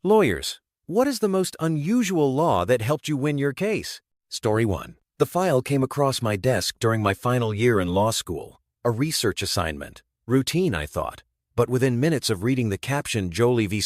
Lawyers, what is the most unusual law that helped you win your case? Story 1. The file came across my desk during my final year in law school. A research assignment. Routine, I thought. But within minutes of reading the caption Jolie v.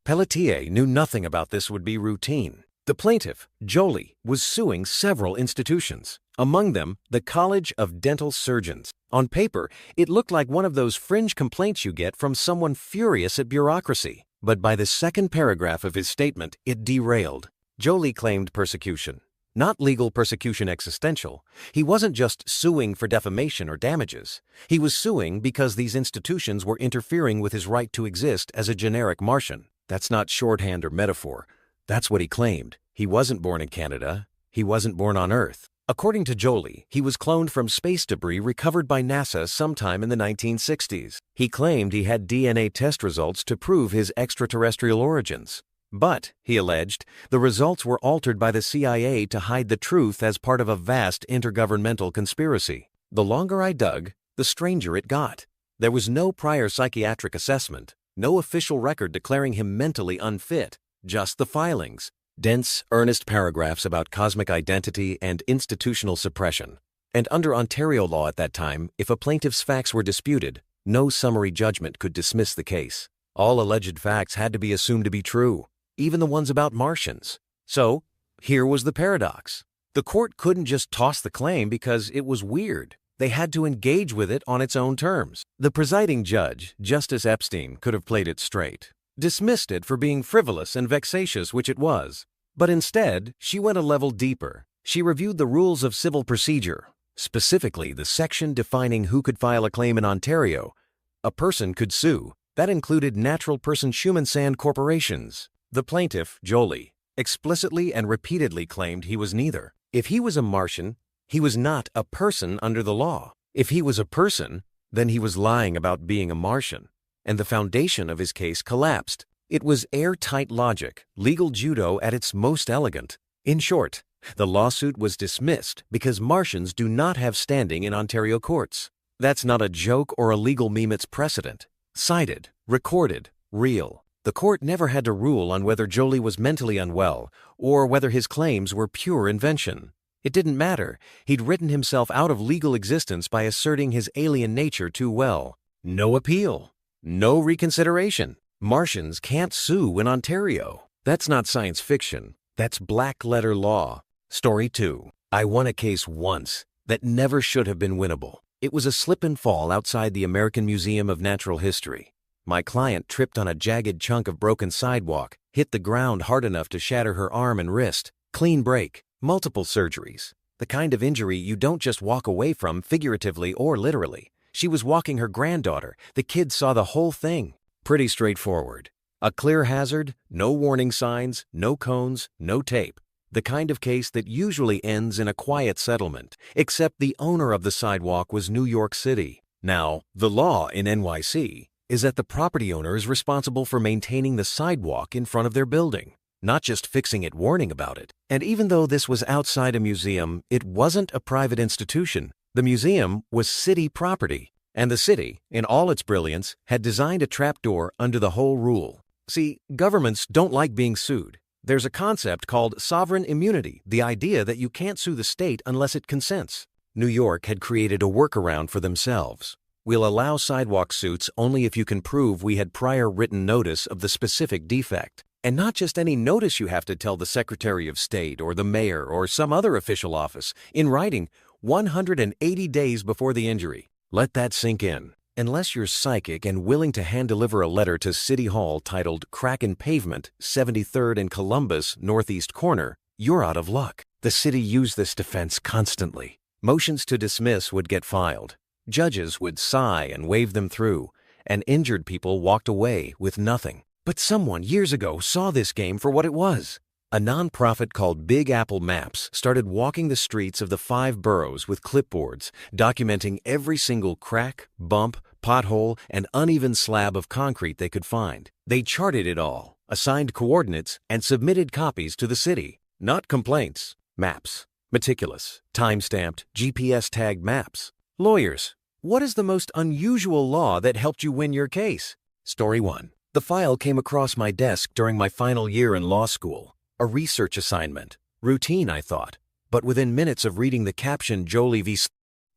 Pelletier knew nothing about this would be routine. The plaintiff, Jolie, was suing several institutions, among them the College of Dental Surgeons. On paper, it looked like one of those fringe complaints you get from someone furious at bureaucracy. But by the second paragraph of his statement, it derailed. Jolie claimed persecution. Not legal persecution existential. He wasn't just suing for defamation or damages. He was suing because these institutions were interfering with his right to exist as a generic Martian. That's not shorthand or metaphor. That's what he claimed. He wasn't born in Canada. He wasn't born on Earth. According to Jolie, he was cloned from space debris recovered by NASA sometime in the 1960s. He claimed he had DNA test results to prove his extraterrestrial origins. But, he alleged, the results were altered by the CIA to hide the truth as part of a vast intergovernmental conspiracy. The longer I dug, the stranger it got. There was no prior psychiatric assessment, no official record declaring him mentally unfit, just the filings. Dense, earnest paragraphs about cosmic identity and institutional suppression. And under Ontario law at that time, if a plaintiff's facts were disputed, no summary judgment could dismiss the case. All alleged facts had to be assumed to be true, even the ones about Martians. So, here was the paradox. The court couldn't just toss the claim because it was weird. They had to engage with it on its own terms. The presiding judge, Justice Epstein, could have played it straight. Dismissed it for being frivolous and vexatious, which it was. But instead, she went a level deeper. She reviewed the rules of civil procedure, specifically the section defining who could file a claim in Ontario. A person could sue. That included natural person human sand corporations. The plaintiff, Jolie, explicitly and repeatedly claimed he was neither. If he was a Martian, he was not a person under the law. If he was a person, then he was lying about being a Martian. And the foundation of his case collapsed. It was airtight logic, legal judo at its most elegant. In short, the lawsuit was dismissed because Martians do not have standing in Ontario courts. That's not a joke or a legal meme, it's precedent. Cited, recorded, real. The court never had to rule on whether Jolie was mentally unwell or whether his claims were pure invention. It didn't matter. He'd written himself out of legal existence by asserting his alien nature too well. No appeal. No reconsideration. Martians can't sue in Ontario. That's not science fiction. That's black-letter law. Story 2. I won a case once that never should have been winnable. It was a slip and fall outside the American Museum of Natural History. My client tripped on a jagged chunk of broken sidewalk, hit the ground hard enough to shatter her arm and wrist. Clean break. Multiple surgeries. The kind of injury you don't just walk away from figuratively or literally. She was walking her granddaughter. The kid saw the whole thing. Pretty straightforward. A clear hazard, no warning signs, no cones, no tape. The kind of case that usually ends in a quiet settlement, except the owner of the sidewalk was New York City. Now, the law in NYC is that the property owner is responsible for maintaining the sidewalk in front of their building, not just fixing it, warning about it. And even though this was outside a museum, it wasn't a private institution. The museum was city property, and the city, in all its brilliance, had designed a trapdoor under the whole rule. See, governments don't like being sued. There's a concept called sovereign immunity, the idea that you can't sue the state unless it consents. New York had created a workaround for themselves. We'll allow sidewalk suits only if you can prove we had prior written notice of the specific defect. And not just any notice you have to tell the Secretary of State or the mayor or some other official office. In writing, 180 days before the injury. Let that sink in. Unless you're psychic and willing to hand-deliver a letter to City Hall titled Crack in Pavement, 73rd and Columbus, Northeast Corner, you're out of luck. The city used this defense constantly. Motions to dismiss would get filed. Judges would sigh and wave them through, and injured people walked away with nothing. But someone years ago saw this game for what it was. A nonprofit called Big Apple Maps started walking the streets of the 5 boroughs with clipboards, documenting every single crack, bump, pothole, and uneven slab of concrete they could find. They charted it all, assigned coordinates, and submitted copies to the city. Not complaints, maps. Meticulous, time-stamped, GPS-tagged maps. Lawyers, what is the most unusual law that helped you win your case? Story 1. The file came across my desk during my final year in law school. A research assignment. Routine, I thought. But within minutes of reading the caption Jolie v.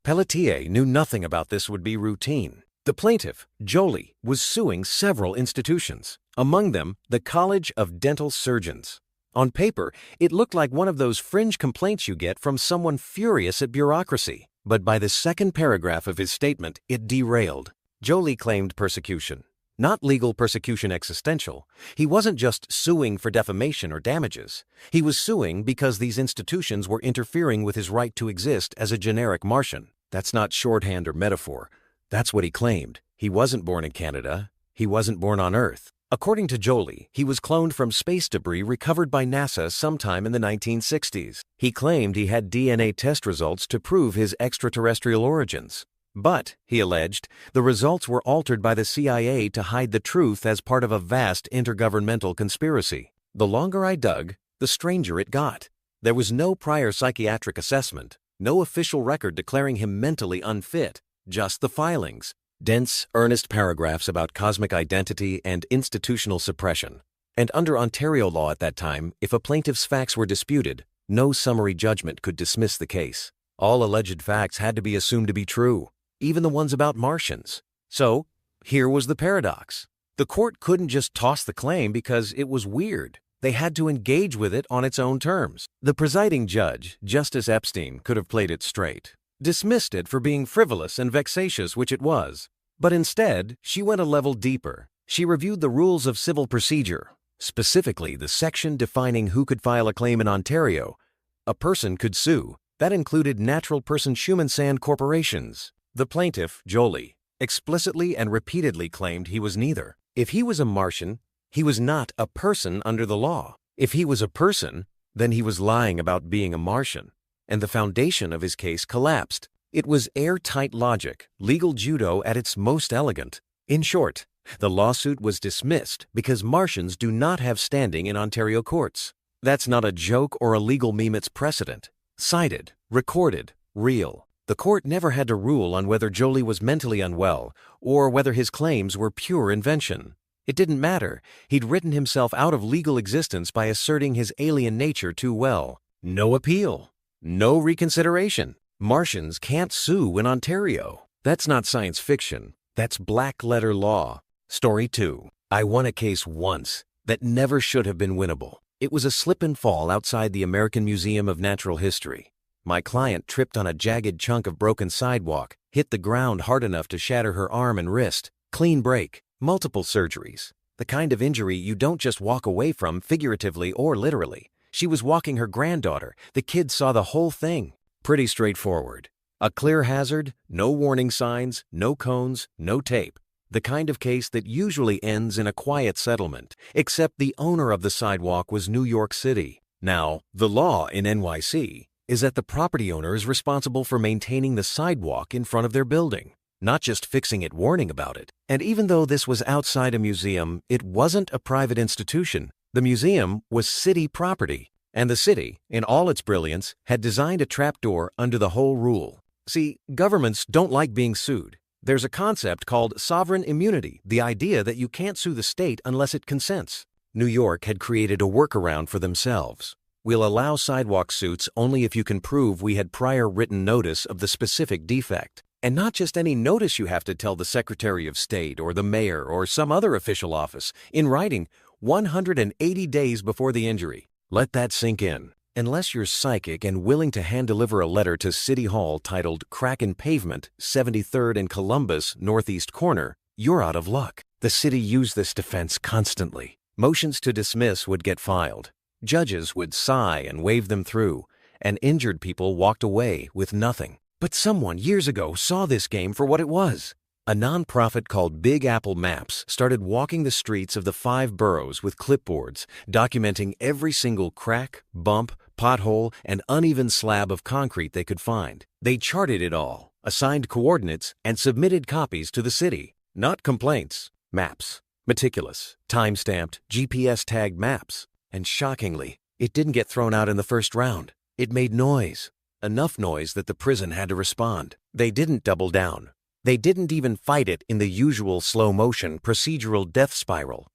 Pelletier knew nothing about this would be routine. The plaintiff, Jolie, was suing several institutions, among them the College of Dental Surgeons. On paper, it looked like one of those fringe complaints you get from someone furious at bureaucracy. But by the second paragraph of his statement, it derailed. Jolie claimed persecution. Not legal persecution existential. He wasn't just suing for defamation or damages. He was suing because these institutions were interfering with his right to exist as a generic Martian. That's not shorthand or metaphor. That's what he claimed. He wasn't born in Canada. He wasn't born on Earth. According to Jolie, he was cloned from space debris recovered by NASA sometime in the 1960s. He claimed he had DNA test results to prove his extraterrestrial origins. But, he alleged, the results were altered by the CIA to hide the truth as part of a vast intergovernmental conspiracy. The longer I dug, the stranger it got. There was no prior psychiatric assessment, no official record declaring him mentally unfit, just the filings. Dense, earnest paragraphs about cosmic identity and institutional suppression. And under Ontario law at that time, if a plaintiff's facts were disputed, no summary judgment could dismiss the case. All alleged facts had to be assumed to be true, even the ones about Martians. So, here was the paradox. The court couldn't just toss the claim because it was weird. They had to engage with it on its own terms. The presiding judge, Justice Epstein, could have played it straight. Dismissed it for being frivolous and vexatious, which it was. But instead, she went a level deeper. She reviewed the rules of civil procedure, specifically the section defining who could file a claim in Ontario. A person could sue. That included natural person human sand corporations. The plaintiff, Jolie, explicitly and repeatedly claimed he was neither. If he was a Martian, he was not a person under the law. If he was a person, then he was lying about being a Martian. And the foundation of his case collapsed. It was airtight logic, legal judo at its most elegant. In short, the lawsuit was dismissed because Martians do not have standing in Ontario courts. That's not a joke or a legal meme, it's precedent. Cited, recorded, real. The court never had to rule on whether Jolie was mentally unwell or whether his claims were pure invention. It didn't matter. He'd written himself out of legal existence by asserting his alien nature too well. No appeal. No reconsideration. Martians can't sue in Ontario. That's not science fiction. That's black-letter law. Story 2. I won a case once that never should have been winnable. It was a slip and fall outside the American Museum of Natural History. My client tripped on a jagged chunk of broken sidewalk, hit the ground hard enough to shatter her arm and wrist. Clean break. Multiple surgeries. The kind of injury you don't just walk away from figuratively or literally. She was walking her granddaughter. The kid saw the whole thing. Pretty straightforward. A clear hazard, no warning signs, no cones, no tape. The kind of case that usually ends in a quiet settlement, except the owner of the sidewalk was New York City. Now, the law in NYC is that the property owner is responsible for maintaining the sidewalk in front of their building, not just fixing it, warning about it. And even though this was outside a museum, it wasn't a private institution. The museum was city property, and the city, in all its brilliance, had designed a trapdoor under the whole rule. See, governments don't like being sued. There's a concept called sovereign immunity, the idea that you can't sue the state unless it consents. New York had created a workaround for themselves. We'll allow sidewalk suits only if you can prove we had prior written notice of the specific defect. And not just any notice you have to tell the Secretary of State or the mayor or some other official office. In writing, 180 days before the injury. Let that sink in. Unless you're psychic and willing to hand-deliver a letter to City Hall titled Kraken Pavement, 73rd and Columbus, Northeast Corner, you're out of luck. The city used this defense constantly. Motions to dismiss would get filed. Judges would sigh and wave them through, and injured people walked away with nothing. But someone years ago saw this game for what it was. A nonprofit called Big Apple Maps started walking the streets of the 5 boroughs with clipboards, documenting every single crack, bump, pothole, and uneven slab of concrete they could find. They charted it all, assigned coordinates, and submitted copies to the city. Not complaints, maps. Meticulous, time-stamped, GPS-tagged maps. And shockingly, it didn't get thrown out in the first round. It made noise. Enough noise that the prison had to respond. They didn't double down. They didn't even fight it in the usual slow-motion procedural death spiral.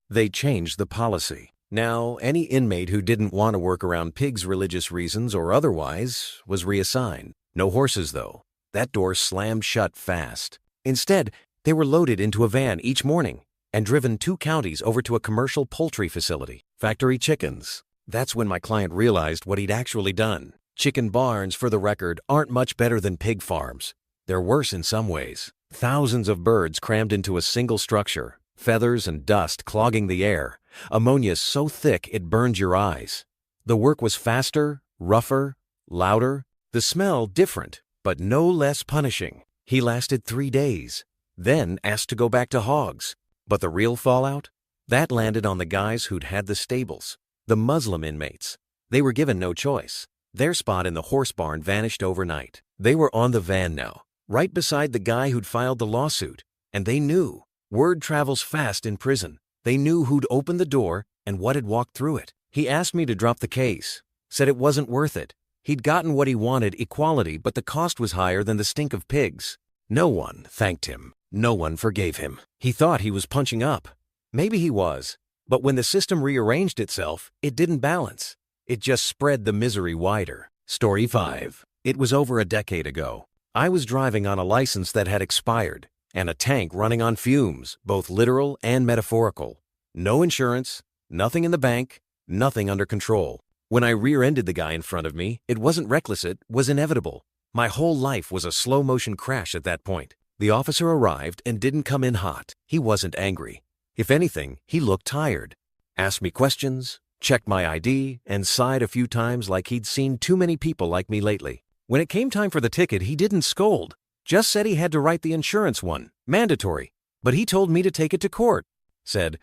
They changed the policy. Now, any inmate who didn't want to work around pigs' religious reasons or otherwise was reassigned. No horses, though. That door slammed shut fast. Instead, they were loaded into a van each morning and driven 2 counties over to a commercial poultry facility. Factory chickens. That's when my client realized what he'd actually done. Chicken barns, for the record, aren't much better than pig farms. They're worse in some ways. Thousands of birds crammed into a single structure, feathers and dust clogging the air, ammonia so thick it burned your eyes. The work was faster, rougher, louder, the smell different, but no less punishing. He lasted 3 days, then asked to go back to hogs. But the real fallout? That landed on the guys who'd had the stables, the Muslim inmates. They were given no choice. Their spot in the horse barn vanished overnight. They were on the van now, right beside the guy who'd filed the lawsuit, and they knew. Word travels fast in prison. They knew who'd opened the door and what had walked through it. He asked me to drop the case, said it wasn't worth it. He'd gotten what he wanted, equality, but the cost was higher than the stink of pigs. No one thanked him. No one forgave him. He thought he was punching up. Maybe he was, but when the system rearranged itself, it didn't balance. It just spread the misery wider. Story 5. It was over a decade ago. I was driving on a license that had expired, and a tank running on fumes, both literal and metaphorical. No insurance, nothing in the bank, nothing under control. When I rear-ended the guy in front of me, it wasn't reckless, it was inevitable. My whole life was a slow-motion crash at that point. The officer arrived and didn't come in hot. He wasn't angry. If anything, he looked tired. Asked me questions, checked my ID, and sighed a few times like he'd seen too many people like me lately. When it came time for the ticket, he didn't scold. Just said he had to write the insurance one. Mandatory. But he told me to take it to court. Said,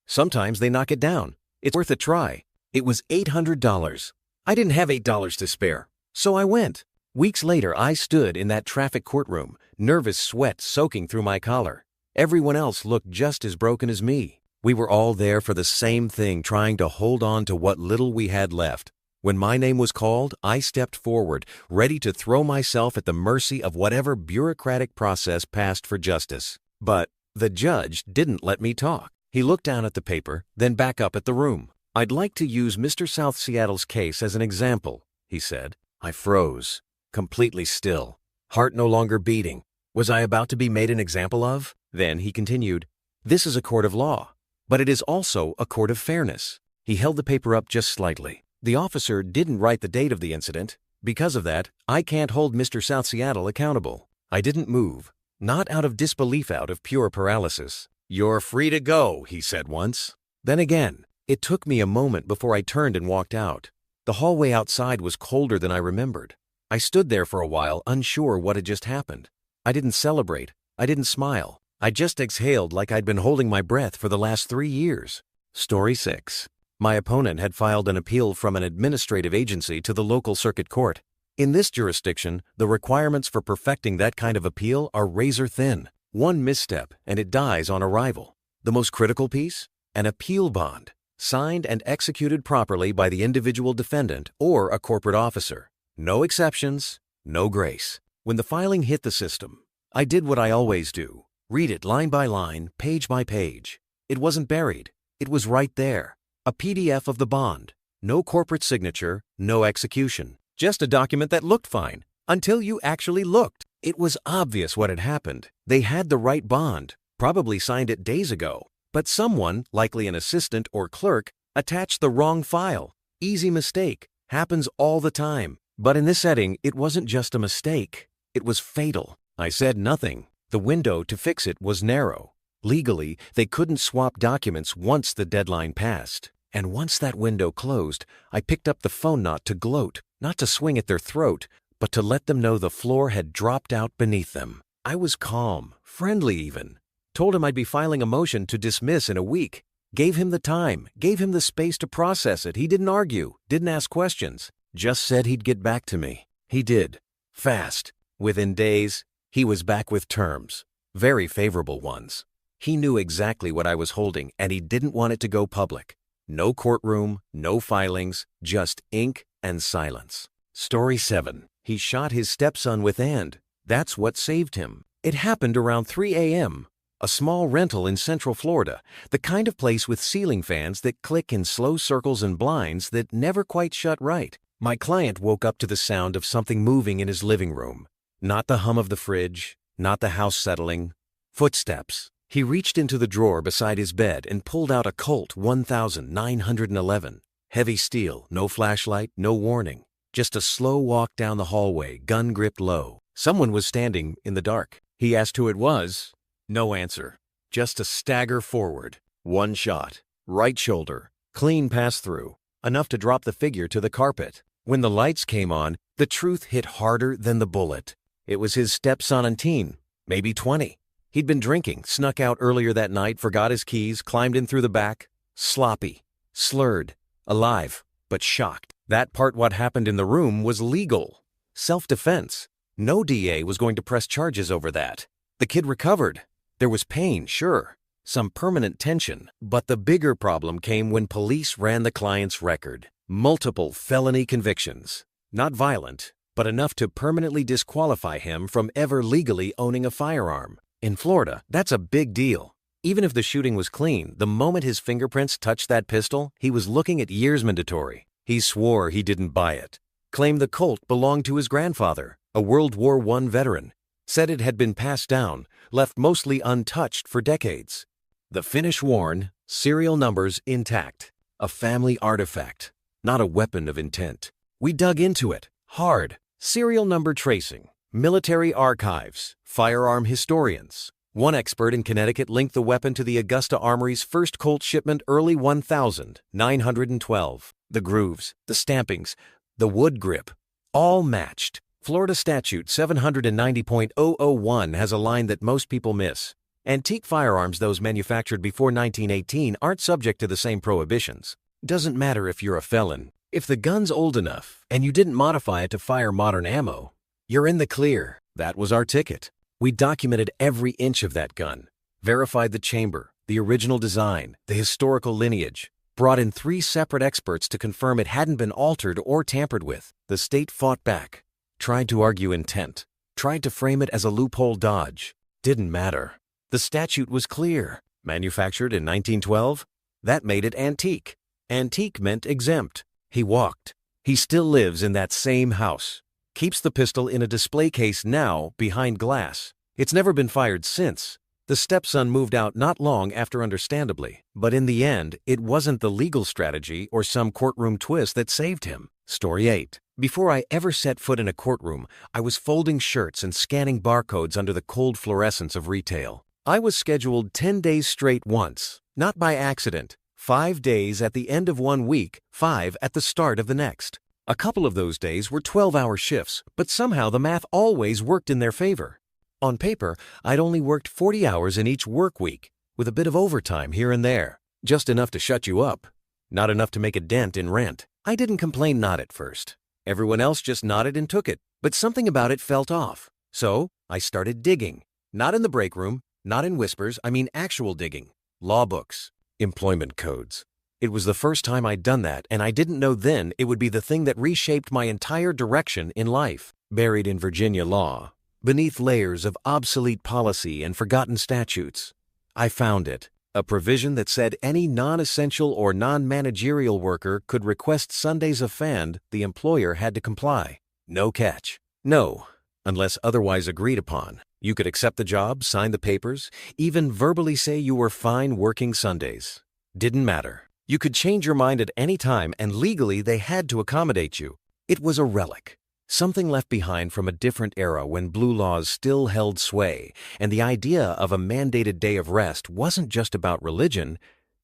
sometimes they knock it down. It's worth a try. It was $800. I didn't have $8 to spare, so I went. Weeks later, I stood in that traffic courtroom, nervous sweat soaking through my collar. Everyone else looked just as broken as me. We were all there for the same thing, trying to hold on to what little we had left. When my name was called, I stepped forward, ready to throw myself at the mercy of whatever bureaucratic process passed for justice. But the judge didn't let me talk. He looked down at the paper, then back up at the room. I'd like to use Mr. South Seattle's case as an example, he said. I froze, completely still, heart no longer beating. Was I about to be made an example of? Then he continued, this is a court of law, but it is also a court of fairness. He held the paper up just slightly. The officer didn't write the date of the incident. Because of that, I can't hold Mr. South Seattle accountable. I didn't move, not out of disbelief, out of pure paralysis. You're free to go, he said once. Then again. It took me a moment before I turned and walked out. The hallway outside was colder than I remembered. I stood there for a while, unsure what had just happened. I didn't celebrate. I didn't smile. I just exhaled like I'd been holding my breath for the last 3 years. Story 6. My opponent had filed an appeal from an administrative agency to the local circuit court. In this jurisdiction, the requirements for perfecting that kind of appeal are razor thin. One misstep and it dies on arrival. The most critical piece? An appeal bond. Signed and executed properly by the individual defendant or a corporate officer. No exceptions, no grace. When the filing hit the system, I did what I always do. Read it line by line, page by page. It wasn't buried. It was right there. A PDF of the bond. No corporate signature, no execution. Just a document that looked fine. Until you actually looked. It was obvious what had happened. They had the right bond. Probably signed it days ago. But someone, likely an assistant or clerk, attached the wrong file. Easy mistake. Happens all the time. But in this setting, it wasn't just a mistake. It was fatal. I said nothing. The window to fix it was narrow. Legally, they couldn't swap documents once the deadline passed. And once that window closed, I picked up the phone not to gloat, not to swing at their throat, but to let them know the floor had dropped out beneath them. I was calm, friendly even. Told him I'd be filing a motion to dismiss in a week. Gave him the time, gave him the space to process it. He didn't argue, didn't ask questions. Just said he'd get back to me. He did. Fast. Within days, he was back with terms. Very favorable ones. He knew exactly what I was holding, and he didn't want it to go public. No courtroom, no filings, just ink and silence. Story 7. He shot his stepson with and. That's what saved him. It happened around 3 a.m. A small rental in Central Florida, the kind of place with ceiling fans that click in slow circles and blinds that never quite shut right. My client woke up to the sound of something moving in his living room. Not the hum of the fridge, not the house settling. Footsteps. He reached into the drawer beside his bed and pulled out a Colt 1911. Heavy steel, no flashlight, no warning. Just a slow walk down the hallway, gun gripped low. Someone was standing in the dark. He asked who it was. No answer. Just a stagger forward. One shot. Right shoulder. Clean pass-through. Enough to drop the figure to the carpet. When the lights came on, the truth hit harder than the bullet. It was his stepson and teen, maybe 20. He'd been drinking, snuck out earlier that night, forgot his keys, climbed in through the back. Sloppy. Slurred. Alive, but shocked. That part what happened in the room was legal. Self-defense. No DA was going to press charges over that. The kid recovered. There was pain, sure. Some permanent tension. But the bigger problem came when police ran the client's record. Multiple felony convictions. Not violent, but enough to permanently disqualify him from ever legally owning a firearm. In Florida, that's a big deal. Even if the shooting was clean, the moment his fingerprints touched that pistol, he was looking at years mandatory. He swore he didn't buy it. Claimed the Colt belonged to his grandfather, a World War I veteran. Said it had been passed down, left mostly untouched for decades. The finish worn, serial numbers intact. A family artifact, not a weapon of intent. We dug into it, hard. Serial number tracing, military archives, firearm historians. One expert in Connecticut linked the weapon to the Augusta Armory's first Colt shipment early 1912. The grooves, the stampings, the wood grip, all matched. Florida Statute 790.001 has a line that most people miss. Antique firearms, those manufactured before 1918, aren't subject to the same prohibitions. Doesn't matter if you're a felon. If the gun's old enough and you didn't modify it to fire modern ammo, you're in the clear. That was our ticket. We documented every inch of that gun, verified the chamber, the original design, the historical lineage, brought in 3 separate experts to confirm it hadn't been altered or tampered with. The state fought back, tried to argue intent, tried to frame it as a loophole dodge. Didn't matter. The statute was clear. Manufactured in 1912? That made it antique. Antique meant exempt. He walked. He still lives in that same house. Keeps the pistol in a display case now behind glass. It's never been fired since. The stepson moved out not long after, understandably. But in the end, it wasn't the legal strategy or some courtroom twist that saved him. Story 8. Before I ever set foot in a courtroom, I was folding shirts and scanning barcodes under the cold fluorescence of retail. I was scheduled 10 days straight once, not by accident. 5 days at the end of 1 week, 5 at the start of the next. A couple of those days were 12-hour shifts, but somehow the math always worked in their favor. On paper, I'd only worked 40 hours in each work week, with a bit of overtime here and there. Just enough to shut you up. Not enough to make a dent in rent. I didn't complain, not at first. Everyone else just nodded and took it, but something about it felt off. So I started digging. Not in the break room, not in whispers, I mean actual digging. Law books, employment codes. It was the first time I'd done that, and I didn't know then it would be the thing that reshaped my entire direction in life. Buried in Virginia law, beneath layers of obsolete policy and forgotten statutes, I found it. A provision that said any non-essential or non-managerial worker could request Sundays of FAND, the employer had to comply. No catch. No, unless otherwise agreed upon. You could accept the job, sign the papers, even verbally say you were fine working Sundays. Didn't matter. You could change your mind at any time, and legally they had to accommodate you. It was a relic. Something left behind from a different era when blue laws still held sway, and the idea of a mandated day of rest wasn't just about religion,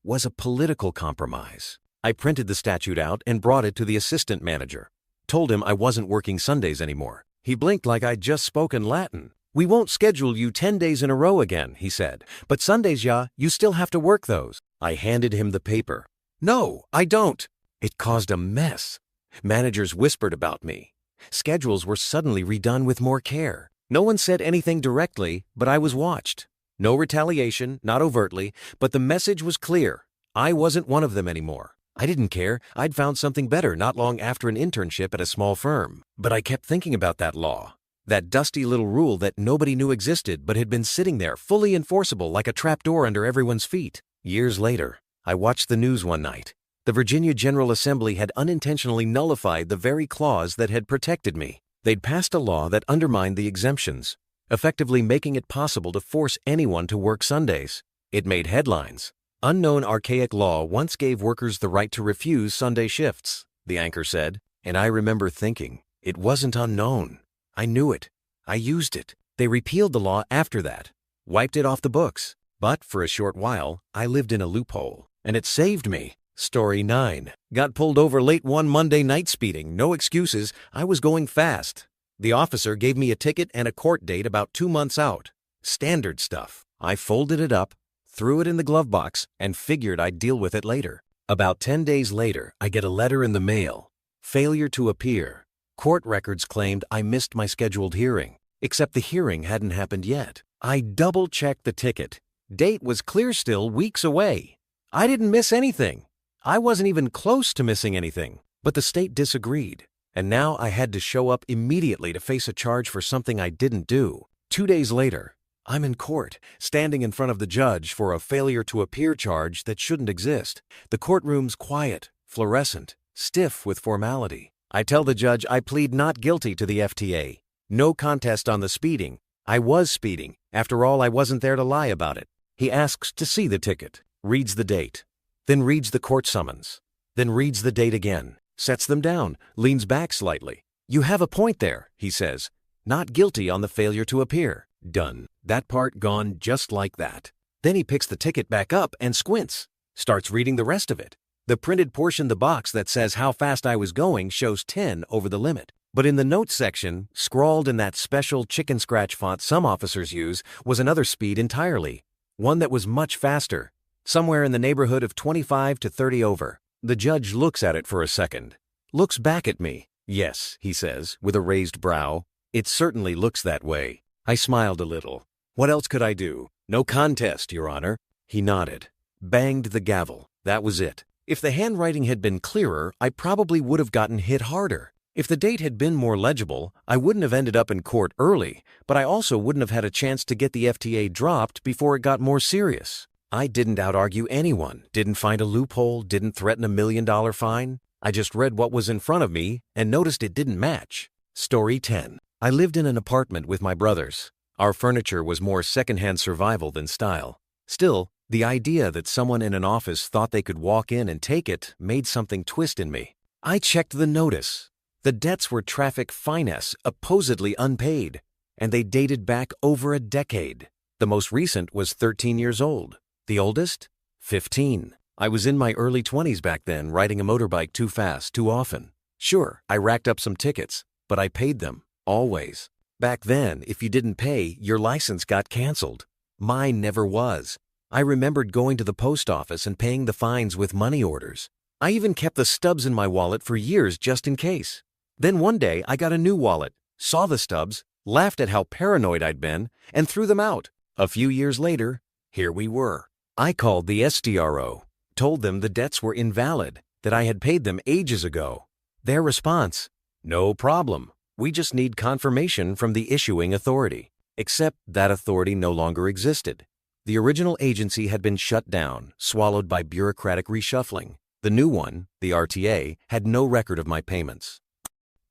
was a political compromise. I printed the statute out and brought it to the assistant manager. Told him I wasn't working Sundays anymore. He blinked like I'd just spoken Latin. "We won't schedule you 10 days in a row again," he said. "But Sundays, you still have to work those." I handed him the paper. "No, I don't." It caused a mess. Managers whispered about me. Schedules were suddenly redone with more care. No one said anything directly, but I was watched. No retaliation, not overtly, but the message was clear. I wasn't one of them anymore. I didn't care. I'd found something better not long after an internship at a small firm. But I kept thinking about that law. That dusty little rule that nobody knew existed but had been sitting there fully enforceable like a trapdoor under everyone's feet. Years later, I watched the news one night. The Virginia General Assembly had unintentionally nullified the very clause that had protected me. They'd passed a law that undermined the exemptions, effectively making it possible to force anyone to work Sundays. It made headlines. Unknown archaic law once gave workers the right to refuse Sunday shifts, the anchor said, and I remember thinking, it wasn't unknown. I knew it. I used it. They repealed the law after that, wiped it off the books. But for a short while, I lived in a loophole, and it saved me. Story 9. Got pulled over late one Monday night speeding. No excuses. I was going fast. The officer gave me a ticket and a court date about 2 months out. Standard stuff. I folded it up, threw it in the glove box, and figured I'd deal with it later. About 10 days later, I get a letter in the mail. Failure to appear. Court records claimed I missed my scheduled hearing, except the hearing hadn't happened yet. I double-checked the ticket. Date was clear still, weeks away. I didn't miss anything. I wasn't even close to missing anything. But the state disagreed, and now I had to show up immediately to face a charge for something I didn't do. 2 days later, I'm in court, standing in front of the judge for a failure to appear charge that shouldn't exist. The courtroom's quiet, fluorescent, stiff with formality. I tell the judge I plead not guilty to the FTA. No contest on the speeding. I was speeding. After all, I wasn't there to lie about it. He asks to see the ticket, reads the date, then reads the court summons, then reads the date again, sets them down, leans back slightly. You have a point there, he says. Not guilty on the failure to appear. Done. That part gone just like that. Then he picks the ticket back up and squints, starts reading the rest of it. The printed portion of the box that says how fast I was going shows 10 over the limit. But in the notes section, scrawled in that special chicken scratch font some officers use, was another speed entirely. One that was much faster, somewhere in the neighborhood of 25 to 30 over. The judge looks at it for a second, looks back at me. Yes, he says, with a raised brow. It certainly looks that way. I smiled a little. What else could I do? No contest, Your Honor. He nodded, banged the gavel. That was it. If the handwriting had been clearer, I probably would have gotten hit harder. If the date had been more legible, I wouldn't have ended up in court early, but I also wouldn't have had a chance to get the FTA dropped before it got more serious. I didn't out-argue anyone, didn't find a loophole, didn't threaten $1 million fine. I just read what was in front of me and noticed it didn't match. Story 10. I lived in an apartment with my brothers. Our furniture was more secondhand survival than style. Still, the idea that someone in an office thought they could walk in and take it made something twist in me. I checked the notice. The debts were traffic finesse, supposedly unpaid, and they dated back over a decade. The most recent was 13 years old. The oldest? 15. I was in my early 20s back then, riding a motorbike too fast, too often. Sure, I racked up some tickets, but I paid them, always. Back then, if you didn't pay, your license got canceled. Mine never was. I remembered going to the post office and paying the fines with money orders. I even kept the stubs in my wallet for years just in case. Then one day I got a new wallet, saw the stubs, laughed at how paranoid I'd been, and threw them out. A few years later, here we were. I called the SDRO, told them the debts were invalid, that I had paid them ages ago. Their response, no problem. We just need confirmation from the issuing authority. Except that authority no longer existed. The original agency had been shut down, swallowed by bureaucratic reshuffling. The new one, the RTA, had no record of my payments.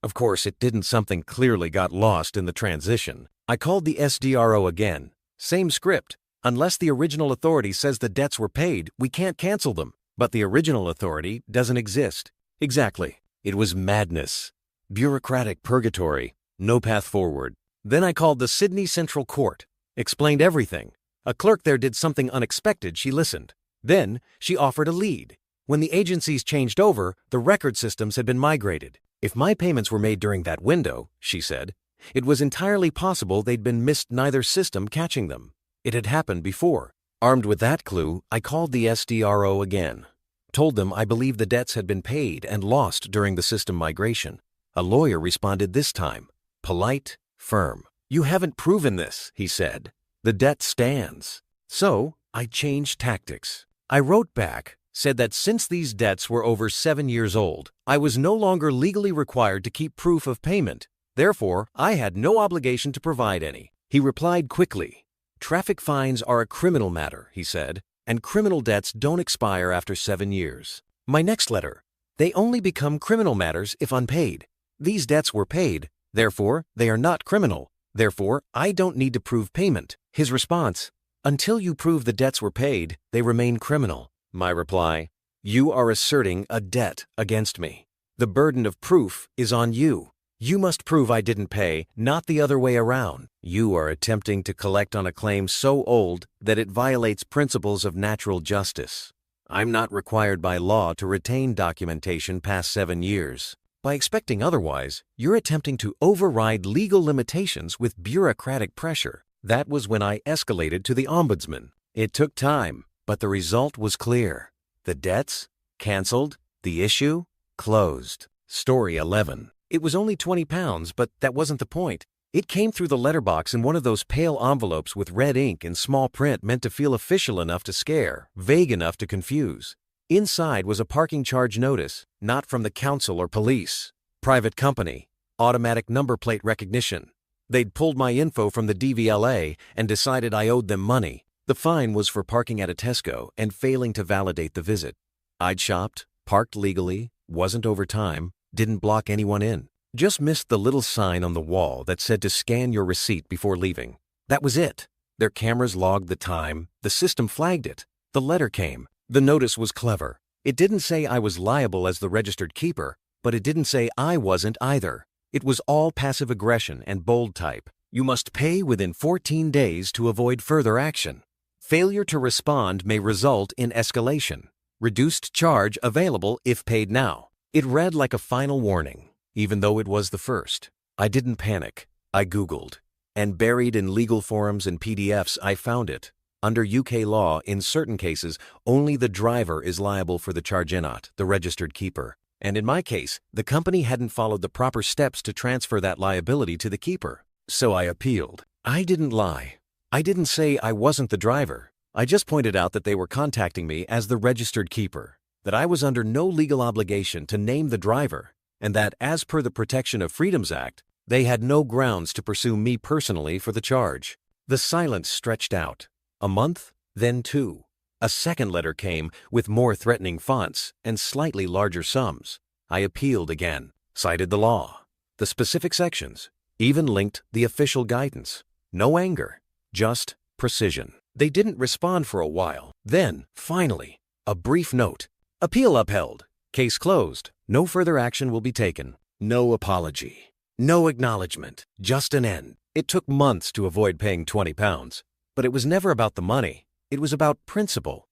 Of course, it didn't. Something clearly got lost in the transition. I called the SDRO again. Same script. Unless the original authority says the debts were paid, we can't cancel them. But the original authority doesn't exist. Exactly. It was madness. Bureaucratic purgatory. No path forward. Then I called the Sydney Central Court. Explained everything. A clerk there did something unexpected. She listened. Then she offered a lead. When the agencies changed over, the record systems had been migrated. If my payments were made during that window, she said, it was entirely possible they'd been missed, neither system catching them. It had happened before. Armed with that clue, I called the SDRO again. Told them I believed the debts had been paid and lost during the system migration. A lawyer responded this time. Polite, firm. You haven't proven this, he said. The debt stands. So I changed tactics. I wrote back, said that since these debts were over 7 years old, I was no longer legally required to keep proof of payment, Therefore, I had no obligation to provide any. He replied quickly. Traffic fines are a criminal matter, he said, and criminal debts don't expire after 7 years. My next letter. They only become criminal matters if unpaid. These debts were paid, therefore they are not criminal. Therefore, I don't need to prove payment. His response. Until you prove the debts were paid, they remain criminal. My reply. You are asserting a debt against me. The burden of proof is on you. You must prove I didn't pay, not the other way around. You are attempting to collect on a claim so old that it violates principles of natural justice. I'm not required by law to retain documentation past 7 years. By expecting otherwise, you're attempting to override legal limitations with bureaucratic pressure. That was when I escalated to the ombudsman. It took time, but the result was clear. The debts? Canceled. The issue? Closed. Story 11. It was only £20, but that wasn't the point. It came through the letterbox in one of those pale envelopes with red ink in small print meant to feel official enough to scare, vague enough to confuse. Inside was a parking charge notice, not from the council or police. Private company. Automatic number plate recognition. They'd pulled my info from the DVLA and decided I owed them money. The fine was for parking at a Tesco and failing to validate the visit. I'd shopped, parked legally, wasn't over time, didn't block anyone in. Just missed the little sign on the wall that said to scan your receipt before leaving. That was it. Their cameras logged the time. The system flagged it. The letter came. The notice was clever. It didn't say I was liable as the registered keeper, but it didn't say I wasn't either. It was all passive aggression and bold type. You must pay within 14 days to avoid further action. Failure to respond may result in escalation. Reduced charge available if paid now. It read like a final warning, even though it was the first. I didn't panic. I Googled. And buried in legal forums and PDFs, I found it. Under UK law, in certain cases, only the driver is liable for the chargeant, the registered keeper. And in my case, the company hadn't followed the proper steps to transfer that liability to the keeper. So I appealed. I didn't lie. I didn't say I wasn't the driver. I just pointed out that they were contacting me as the registered keeper, that I was under no legal obligation to name the driver, and that, as per the Protection of Freedoms Act, they had no grounds to pursue me personally for the charge. The silence stretched out. A month, then 2. A second letter came with more threatening fonts and slightly larger sums. I appealed again, cited the law, the specific sections, even linked the official guidance. No anger, just precision. They didn't respond for a while. Then, finally, a brief note. Appeal upheld. Case closed. No further action will be taken. No apology. No acknowledgement. Just an end. It took months to avoid paying £20. But it was never about the money. It was about principle.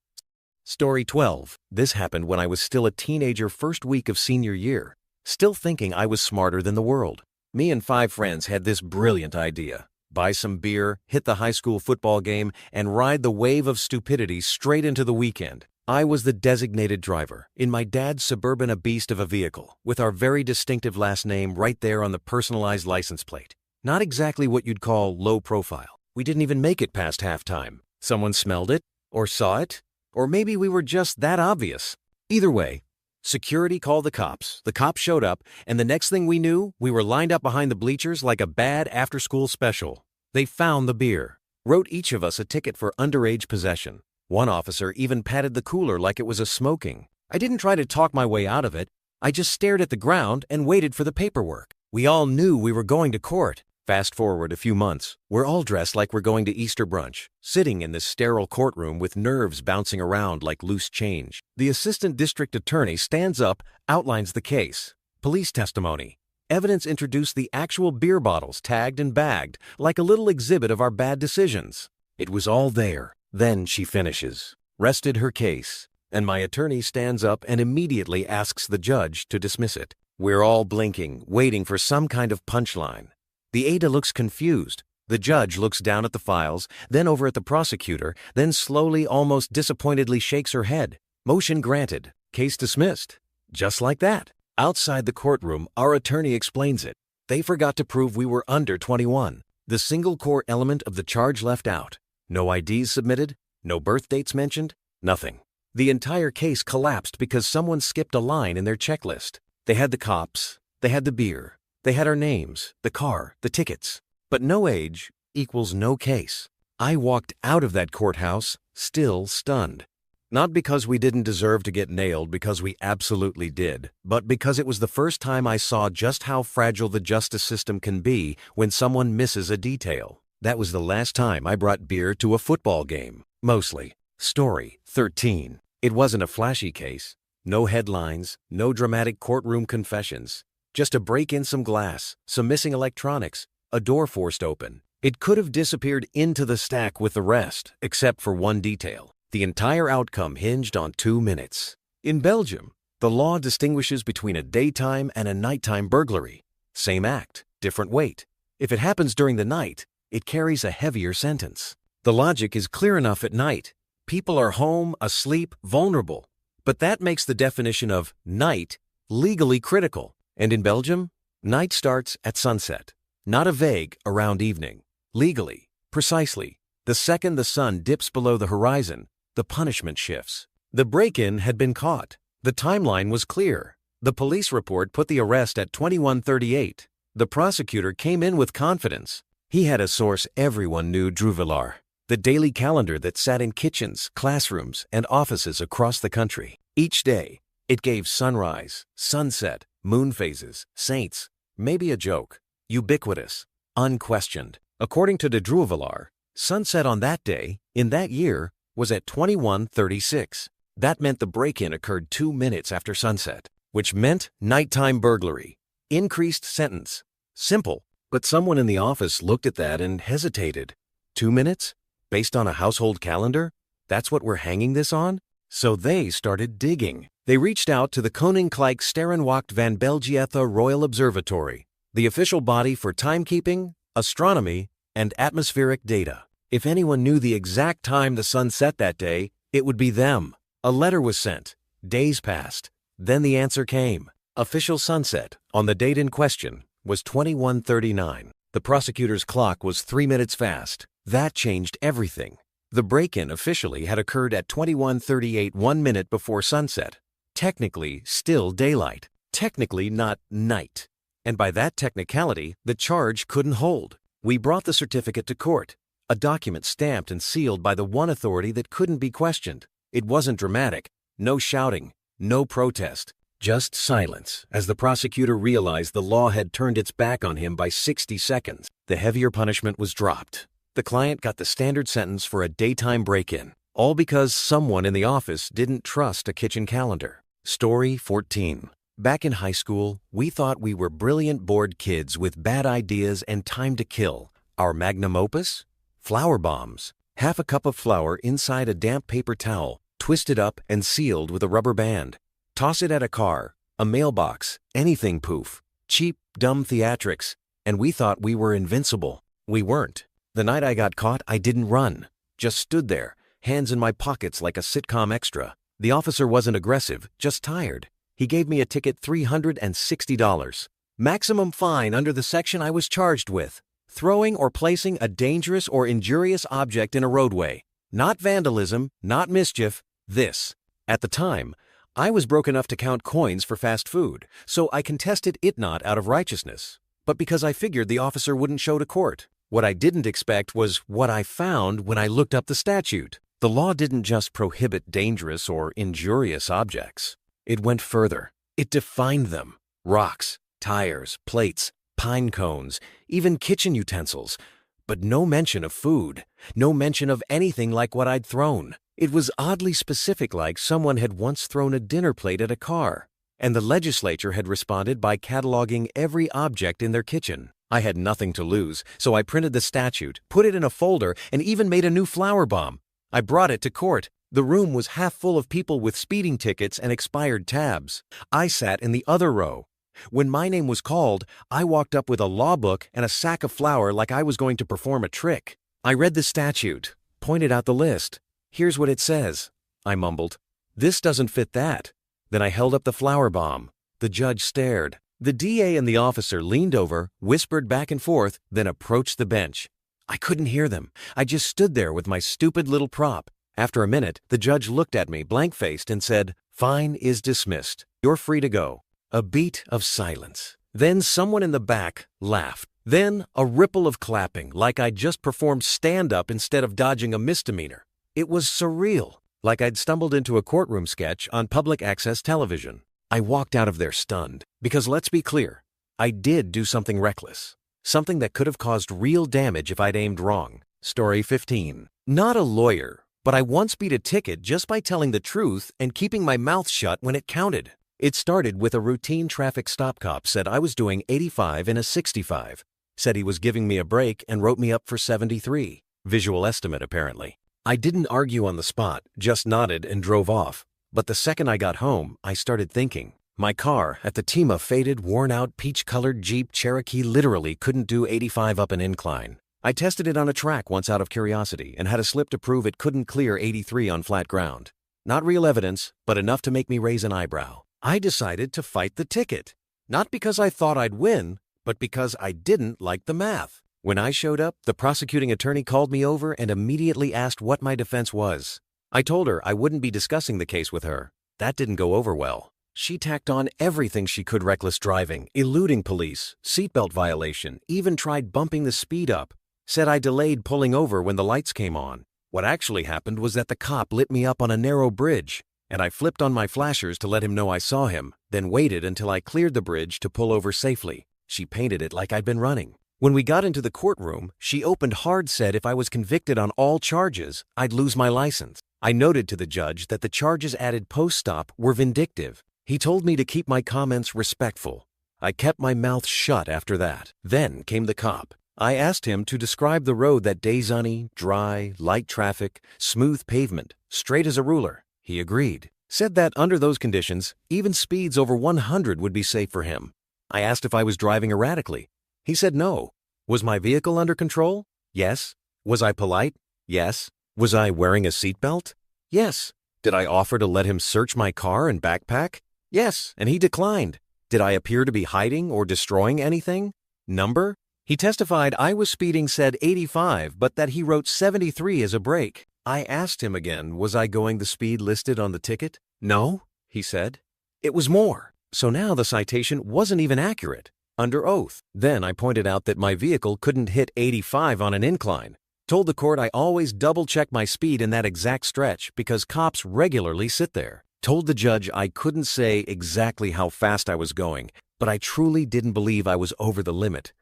Story 12. This happened when I was still a teenager, first week of senior year, still thinking I was smarter than the world. Me and 5 friends had this brilliant idea. Buy some beer, hit the high school football game, and ride the wave of stupidity straight into the weekend. I was the designated driver, in my dad's Suburban, a beast of a vehicle, with our very distinctive last name right there on the personalized license plate. Not exactly what you'd call low profile. We didn't even make it past halftime. Someone smelled it, or saw it, or maybe we were just that obvious. Either way, security called the cops showed up, and the next thing we knew, we were lined up behind the bleachers like a bad after-school special. They found the beer, wrote each of us a ticket for underage possession. One officer even patted the cooler like it was a smoking. I didn't try to talk my way out of it. I just stared at the ground and waited for the paperwork. We all knew we were going to court. Fast forward a few months. We're all dressed like we're going to Easter brunch, sitting in this sterile courtroom with nerves bouncing around like loose change. The assistant district attorney stands up, outlines the case. Police testimony. Evidence introduced the actual beer bottles tagged and bagged, like a little exhibit of our bad decisions. It was all there. Then she finishes. Rested her case. And my attorney stands up and immediately asks the judge to dismiss it. We're all blinking, waiting for some kind of punchline. The ADA looks confused. The judge looks down at the files, then over at the prosecutor, then slowly, almost disappointedly shakes her head. Motion granted. Case dismissed. Just like that. Outside the courtroom, our attorney explains it. They forgot to prove we were under 21. The single core element of the charge left out. No IDs submitted, no birth dates mentioned, nothing. The entire case collapsed because someone skipped a line in their checklist. They had the cops, they had the beer, They had our names, the car, the tickets. But no age equals no case. I walked out of that courthouse still stunned. Not because we didn't deserve to get nailed, because we absolutely did, but because it was the first time I saw just how fragile the justice system can be when someone misses a detail. That was the last time I brought beer to a football game. Mostly. Story 13. It wasn't a flashy case. No headlines, no dramatic courtroom confessions. Just a break in some glass, some missing electronics, a door forced open. It could have disappeared into the stack with the rest, except for one detail. The entire outcome hinged on 2 minutes. In Belgium, the law distinguishes between a daytime and a nighttime burglary. Same act, different weight. If it happens during the night, it carries a heavier sentence. The logic is clear enough at night. People are home, asleep, vulnerable. But that makes the definition of night legally critical. And in Belgium, night starts at sunset. Not a vague around evening. Legally, precisely, the second the sun dips below the horizon, the punishment shifts. The break-in had been caught. The timeline was clear. The police report put the arrest at 21:38. The prosecutor came in with confidence. He had a source everyone knew drew Villar, the daily calendar that sat in kitchens, classrooms, and offices across the country. Each day, it gave sunrise, sunset, moon phases, saints, maybe a joke, ubiquitous, unquestioned. According to de Druvelar, sunset on that day, in that year, was at 21:36. That meant the break-in occurred 2 minutes after sunset, which meant nighttime burglary. Increased sentence. Simple, but someone in the office looked at that and hesitated. 2 minutes? Based on a household calendar? That's what we're hanging this on? So they started digging. They reached out to the Koninklijk Sterrenwacht van België Royal Observatory, the official body for timekeeping, astronomy, and atmospheric data. If anyone knew the exact time the sun set that day, it would be them. A letter was sent. Days passed. Then the answer came. Official sunset, on the date in question, was 21:39. The prosecutor's clock was 3 minutes fast. That changed everything. The break-in officially had occurred at 21:38, 1 minute before sunset. Technically, still daylight. Technically not night. And by that technicality, the charge couldn't hold. We brought the certificate to court, a document stamped and sealed by the one authority that couldn't be questioned. It wasn't dramatic, no shouting, no protest, just silence as the prosecutor realized the law had turned its back on him by 60 seconds. The heavier punishment was dropped. The client got the standard sentence for a daytime break-in, all because someone in the office didn't trust a kitchen calendar. Story 14. Back in high school, we thought we were brilliant bored kids with bad ideas and time to kill. Our magnum opus? Flour bombs. Half a cup of flour inside a damp paper towel, twisted up and sealed with a rubber band. Toss it at a car, a mailbox, anything poof. Cheap, dumb theatrics. And we thought we were invincible. We weren't. The night I got caught, I didn't run. Just stood there, hands in my pockets like a sitcom extra. The officer wasn't aggressive, just tired. He gave me a ticket, $360. Maximum fine under the section I was charged with. Throwing or placing a dangerous or injurious object in a roadway. Not vandalism, not mischief, this. At the time, I was broke enough to count coins for fast food, so I contested it not out of righteousness, but because I figured the officer wouldn't show to court. What I didn't expect was what I found when I looked up the statute. The law didn't just prohibit dangerous or injurious objects. It went further. It defined them. Rocks, tires, plates, pine cones, even kitchen utensils. But no mention of food. No mention of anything like what I'd thrown. It was oddly specific, like someone had once thrown a dinner plate at a car. And the legislature had responded by cataloging every object in their kitchen. I had nothing to lose, so I printed the statute, put it in a folder, and even made a new flour bomb. I brought it to court. The room was half full of people with speeding tickets and expired tabs. I sat in the other row. When my name was called, I walked up with a law book and a sack of flour like I was going to perform a trick. I read the statute, pointed out the list. Here's what it says, I mumbled. This doesn't fit that. Then I held up the flour bomb. The judge stared. The DA and the officer leaned over, whispered back and forth, then approached the bench. I couldn't hear them. I just stood there with my stupid little prop. After a minute, the judge looked at me blank-faced and said, "Fine is dismissed. You're free to go." A beat of silence. Then someone in the back laughed. Then a ripple of clapping, like I'd just performed stand-up instead of dodging a misdemeanor. It was surreal, like I'd stumbled into a courtroom sketch on public access television. I walked out of there stunned, because let's be clear, I did do something reckless. Something that could have caused real damage if I'd aimed wrong. Story 15. Not a lawyer, but I once beat a ticket just by telling the truth and keeping my mouth shut when it counted. It started with a routine traffic stop cop said I was doing 85 in a 65. Said he was giving me a break and wrote me up for 73. Visual estimate, apparently. I didn't argue on the spot, just nodded and drove off. But the second I got home, I started thinking. My car, at the Tima faded, worn-out, peach-colored Jeep Cherokee literally couldn't do 85 up an incline. I tested it on a track once out of curiosity and had a slip to prove it couldn't clear 83 on flat ground. Not real evidence, but enough to make me raise an eyebrow. I decided to fight the ticket. Not because I thought I'd win, but because I didn't like the math. When I showed up, the prosecuting attorney called me over and immediately asked what my defense was. I told her I wouldn't be discussing the case with her. That didn't go over well. She tacked on everything she could: reckless driving, eluding police, seatbelt violation, even tried bumping the speed up. Said I delayed pulling over when the lights came on. What actually happened was that the cop lit me up on a narrow bridge, and I flipped on my flashers to let him know I saw him, then waited until I cleared the bridge to pull over safely. She painted it like I'd been running. When we got into the courtroom, she opened hard, said if I was convicted on all charges, I'd lose my license. I noted to the judge that the charges added post-stop were vindictive. He told me to keep my comments respectful. I kept my mouth shut after that. Then came the cop. I asked him to describe the road that day: sunny, dry, light traffic, smooth pavement, straight as a ruler. He agreed. Said that under those conditions, even speeds over 100 would be safe for him. I asked if I was driving erratically. He said no. Was my vehicle under control? Yes. Was I polite? Yes. Was I wearing a seatbelt? Yes. Did I offer to let him search my car and backpack? Yes, and he declined. Did I appear to be hiding or destroying anything? Number? He testified I was speeding, said 85, but that he wrote 73 as a break. I asked him again, was I going the speed listed on the ticket? No, he said. It was more. So now the citation wasn't even accurate. Under oath. Then I pointed out that my vehicle couldn't hit 85 on an incline. Told the court I always double-check my speed in that exact stretch because cops regularly sit there. Told the judge I couldn't say exactly how fast I was going, but I truly didn't believe I was over the limit.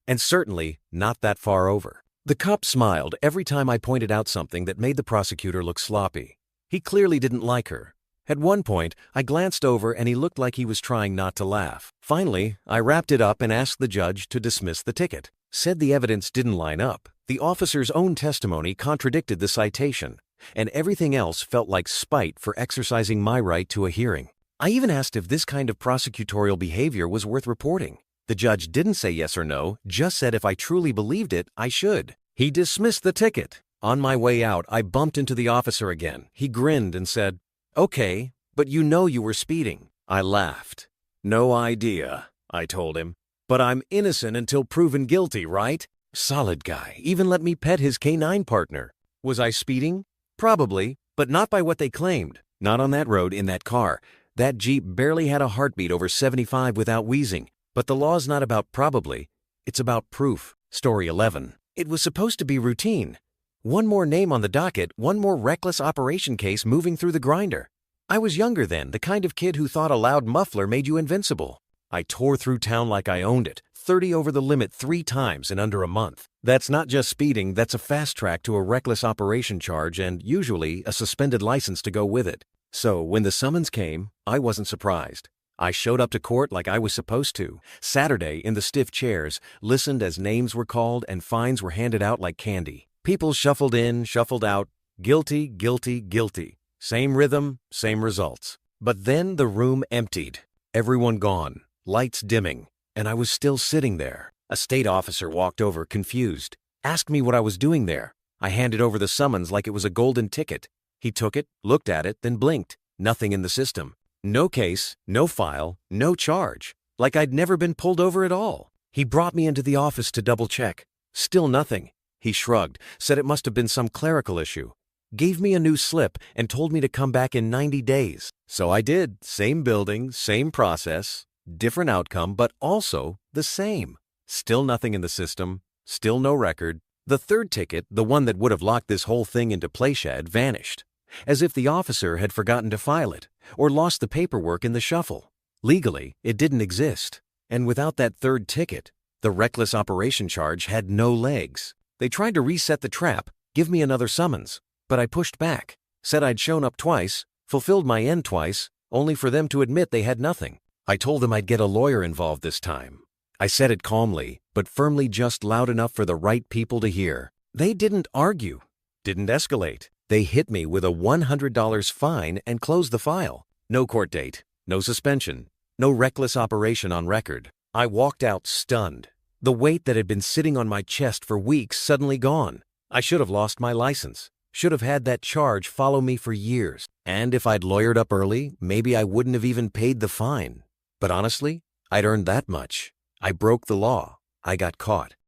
And certainly not that far over. The cop smiled every time I pointed out something that made the prosecutor look sloppy. He clearly didn't like her. At one point, I glanced over and he looked like he was trying not to laugh. Finally, I wrapped it up and asked the judge to dismiss the ticket. Said the evidence didn't line up. The officer's own testimony contradicted the citation, and everything else felt like spite for exercising my right to a hearing. I even asked if this kind of prosecutorial behavior was worth reporting. The judge didn't say yes or no, just said if I truly believed it, I should. He dismissed the ticket. On my way out, I bumped into the officer again. He grinned and said, "Okay, but you know you were speeding." I laughed. "No idea," I told him. "But I'm innocent until proven guilty, right?" Solid guy. Even let me pet his K9 partner. Was I speeding? Probably, but not by what they claimed. Not on that road, in that car. That Jeep barely had a heartbeat over 75 without wheezing. But the law's not about probably. It's about proof. Story 11. It was supposed to be routine. One more name on the docket, one more reckless operation case moving through the grinder. I was younger then, the kind of kid who thought a loud muffler made you invincible. I tore through town like I owned it, 30 over the limit 3 times in under a month. That's not just speeding, that's a fast track to a reckless operation charge and, usually, a suspended license to go with it. So, when the summons came, I wasn't surprised. I showed up to court like I was supposed to. Saturday, in the stiff chairs, listened as names were called and fines were handed out like candy. People shuffled in, shuffled out. Guilty, guilty, guilty. Same rhythm, same results. But then the room emptied. Everyone gone. Lights dimming. And I was still sitting there. A state officer walked over, confused. Asked me what I was doing there. I handed over the summons like it was a golden ticket. He took it, looked at it, then blinked. Nothing in the system. No case, no file, no charge. Like I'd never been pulled over at all. He brought me into the office to double check. Still nothing. He shrugged, said it must have been some clerical issue. Gave me a new slip and told me to come back in 90 days. So I did. Same building, same process. Different outcome, but also the same. Still nothing in the system, still no record. The third ticket, the one that would have locked this whole thing into place, had vanished, as if the officer had forgotten to file it or lost the paperwork in the shuffle. Legally, it didn't exist. And without that third ticket, the reckless operation charge had no legs. They tried to reset the trap, give me another summons, but I pushed back, said I'd shown up twice, fulfilled my end twice, only for them to admit they had nothing. I told them I'd get a lawyer involved this time. I said it calmly, but firmly, just loud enough for the right people to hear. They didn't argue, didn't escalate. They hit me with a $100 fine and closed the file. No court date, no suspension, no reckless operation on record. I walked out stunned. The weight that had been sitting on my chest for weeks suddenly gone. I should have lost my license, should have had that charge follow me for years. And if I'd lawyered up early, maybe I wouldn't have even paid the fine. But honestly, I'd earned that much. I broke the law. I got caught.